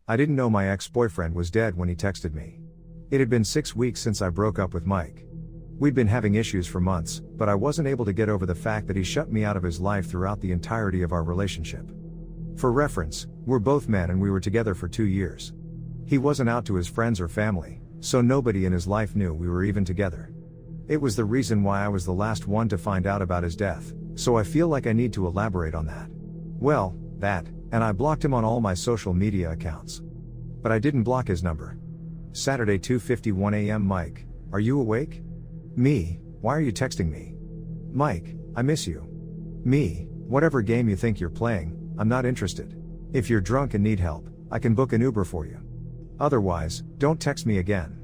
I didn't know my ex-boyfriend was dead when he texted me. It had been 6 weeks since I broke up with Mike. We'd been having issues for months, but I wasn't able to get over the fact that he shut me out of his life throughout the entirety of our relationship. For reference, we're both men and we were together for 2 years. He wasn't out to his friends or family, so nobody in his life knew we were even together. It was the reason why I was the last one to find out about his death, so I feel like I need to elaborate on that. Well, that, and I blocked him on all my social media accounts. But I didn't block his number. Saturday 2:51 a.m. Mike, are you awake? Me, why are you texting me? Mike, I miss you. Me, whatever game you think you're playing, I'm not interested. If you're drunk and need help, I can book an Uber for you. Otherwise, don't text me again.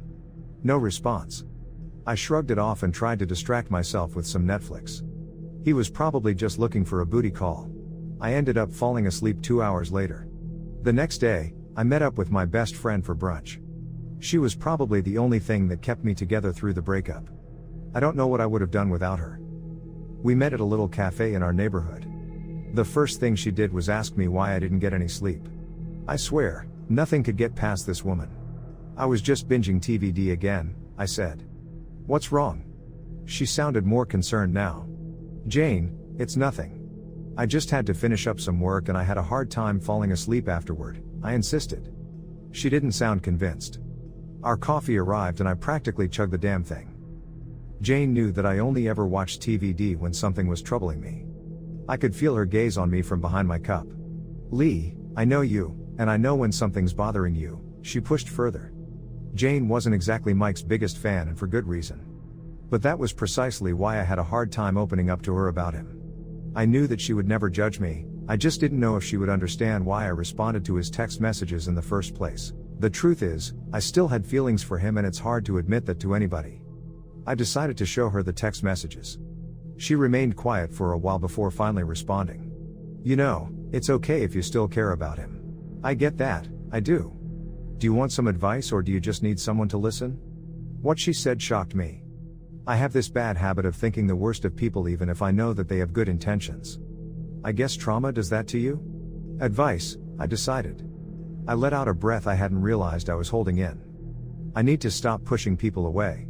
No response. I shrugged it off and tried to distract myself with some Netflix. He was probably just looking for a booty call. I ended up falling asleep 2 hours later. The next day, I met up with my best friend for brunch. She was probably the only thing that kept me together through the breakup. I don't know what I would have done without her. We met at a little cafe in our neighborhood. The first thing she did was ask me why I didn't get any sleep. I swear, nothing could get past this woman. I was just binging TVD again, I said. What's wrong? She sounded more concerned now. Jane, it's nothing. I just had to finish up some work and I had a hard time falling asleep afterward, I insisted. She didn't sound convinced. Our coffee arrived and I practically chugged the damn thing. Jane knew that I only ever watched TVD when something was troubling me. I could feel her gaze on me from behind my cup. Lee, I know you, and I know when something's bothering you, she pushed further. Jane wasn't exactly Mike's biggest fan and for good reason. But that was precisely why I had a hard time opening up to her about him. I knew that she would never judge me, I just didn't know if she would understand why I responded to his text messages in the first place. The truth is, I still had feelings for him and it's hard to admit that to anybody. I decided to show her the text messages. She remained quiet for a while before finally responding. You know, it's okay if you still care about him. I get that, I do. Do you want some advice or do you just need someone to listen? What she said shocked me. I have this bad habit of thinking the worst of people even if I know that they have good intentions. I guess trauma does that to you? Advice, I decided. I let out a breath I hadn't realized I was holding in. I need to stop pushing people away.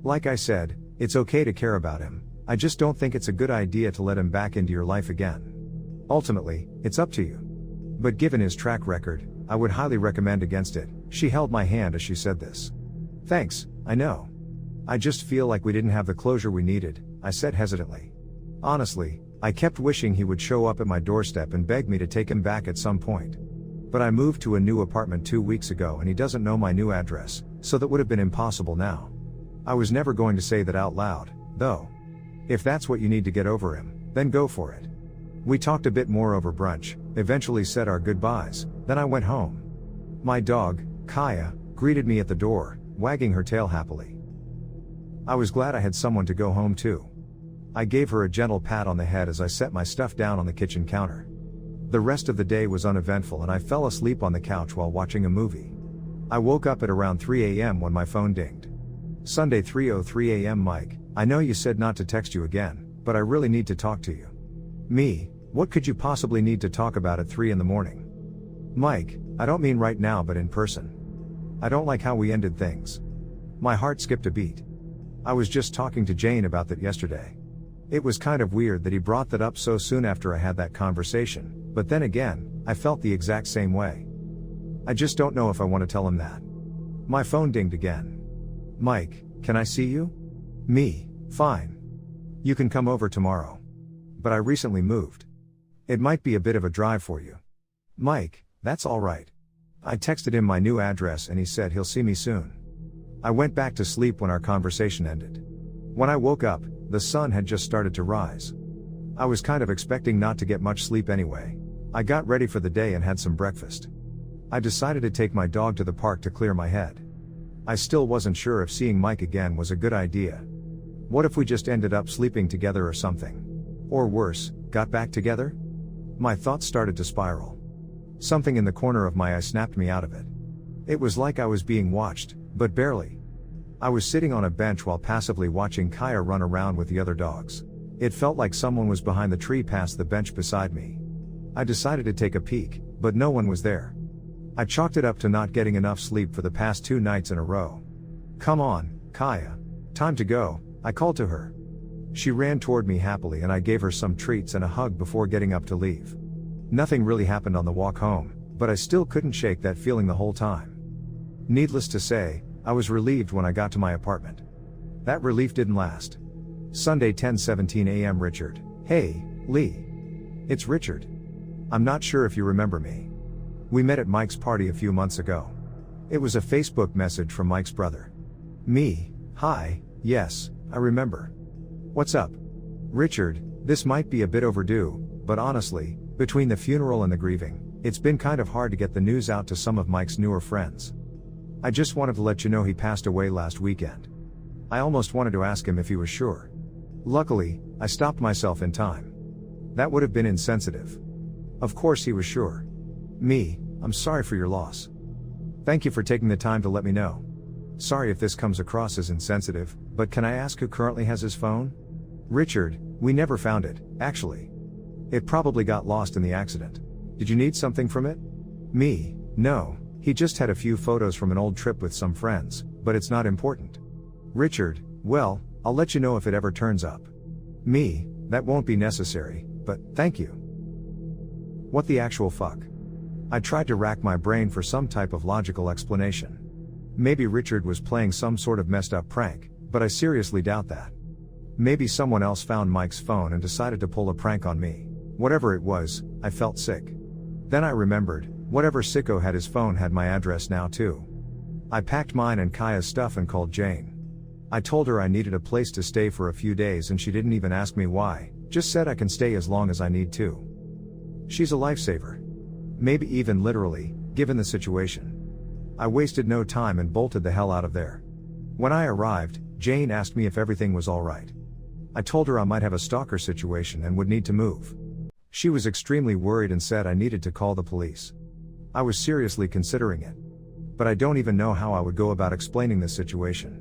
Like I said, it's okay to care about him, I just don't think it's a good idea to let him back into your life again. Ultimately, it's up to you. But given his track record, I would highly recommend against it. She held my hand as she said this. Thanks, I know. I just feel like we didn't have the closure we needed, I said hesitantly. Honestly, I kept wishing he would show up at my doorstep and beg me to take him back at some point. But I moved to a new apartment 2 weeks ago and he doesn't know my new address, so that would have been impossible now. I was never going to say that out loud, though. If that's what you need to get over him, then go for it. We talked a bit more over brunch, eventually said our goodbyes, then I went home. My dog, Kaya, greeted me at the door, wagging her tail happily. I was glad I had someone to go home to. I gave her a gentle pat on the head as I set my stuff down on the kitchen counter. The rest of the day was uneventful and I fell asleep on the couch while watching a movie. I woke up at around 3 a.m. when my phone dinged. Sunday 3:03 a.m. Mike, I know you said not to text you again, but I really need to talk to you. Me, what could you possibly need to talk about at 3 in the morning? Mike, I don't mean right now but in person. I don't like how we ended things. My heart skipped a beat. I was just talking to Jane about that yesterday. It was kind of weird that he brought that up so soon after I had that conversation, but then again, I felt the exact same way. I just don't know if I want to tell him that. My phone dinged again. Mike, can I see you? Me, fine. You can come over tomorrow. But I recently moved. It might be a bit of a drive for you. Mike, that's alright. I texted him my new address and he said he'll see me soon. I went back to sleep when our conversation ended. When I woke up, the sun had just started to rise. I was kind of expecting not to get much sleep anyway. I got ready for the day and had some breakfast. I decided to take my dog to the park to clear my head. I still wasn't sure if seeing Mike again was a good idea. What if we just ended up sleeping together or something? Or worse, got back together? My thoughts started to spiral. Something in the corner of my eye snapped me out of it. It was like I was being watched, but barely. I was sitting on a bench while passively watching Kaya run around with the other dogs. It felt like someone was behind the tree past the bench beside me. I decided to take a peek, but no one was there. I chalked it up to not getting enough sleep for the past 2 nights in a row. Come on, Kaya. Time to go, I called to her. She ran toward me happily and I gave her some treats and a hug before getting up to leave. Nothing really happened on the walk home, but I still couldn't shake that feeling the whole time. Needless to say, I was relieved when I got to my apartment. That relief didn't last. Sunday 10:17 a.m. Richard. Hey, Lee. It's Richard. I'm not sure if you remember me. We met at Mike's party a few months ago. It was a Facebook message from Mike's brother. Me, hi, yes, I remember. What's up? Richard, this might be a bit overdue, but honestly, between the funeral and the grieving, it's been kind of hard to get the news out to some of Mike's newer friends. I just wanted to let you know he passed away last weekend. I almost wanted to ask him if he was sure. Luckily, I stopped myself in time. That would have been insensitive. Of course he was sure. Me, I'm sorry for your loss. Thank you for taking the time to let me know. Sorry if this comes across as insensitive, but can I ask who currently has his phone? Richard, we never found it, actually. It probably got lost in the accident. Did you need something from it? Me, no, he just had a few photos from an old trip with some friends, but it's not important. Richard, well, I'll let you know if it ever turns up. Me, that won't be necessary, but thank you. What the actual fuck? I tried to rack my brain for some type of logical explanation. Maybe Richard was playing some sort of messed up prank, but I seriously doubt that. Maybe someone else found Mike's phone and decided to pull a prank on me. Whatever it was, I felt sick. Then I remembered, whatever sicko had his phone had my address now too. I packed mine and Kaya's stuff and called Jane. I told her I needed a place to stay for a few days and she didn't even ask me why, just said I can stay as long as I need to. She's a lifesaver. Maybe even literally, given the situation. I wasted no time and bolted the hell out of there. When I arrived, Jane asked me if everything was alright. I told her I might have a stalker situation and would need to move. She was extremely worried and said I needed to call the police. I was seriously considering it. But I don't even know how I would go about explaining this situation.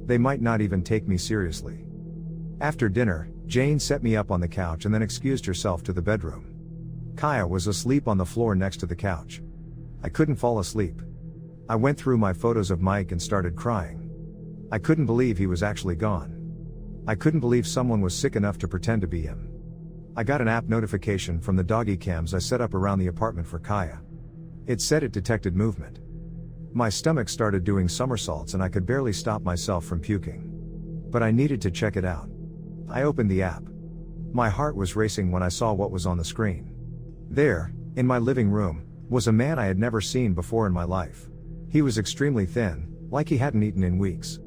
They might not even take me seriously. After dinner, Jane set me up on the couch and then excused herself to the bedroom. Kaya was asleep on the floor next to the couch. I couldn't fall asleep. I went through my photos of Mike and started crying. I couldn't believe he was actually gone. I couldn't believe someone was sick enough to pretend to be him. I got an app notification from the doggy cams I set up around the apartment for Kaya. It said it detected movement. My stomach started doing somersaults and I could barely stop myself from puking. But I needed to check it out. I opened the app. My heart was racing when I saw what was on the screen. There, in my living room, was a man I had never seen before in my life. He was extremely thin, like he hadn't eaten in weeks.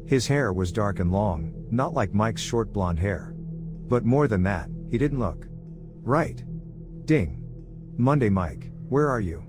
His hair was dark and long, not like Mike's short blonde hair. But more than that, he didn't look right. Ding. Monday Mike, where are you?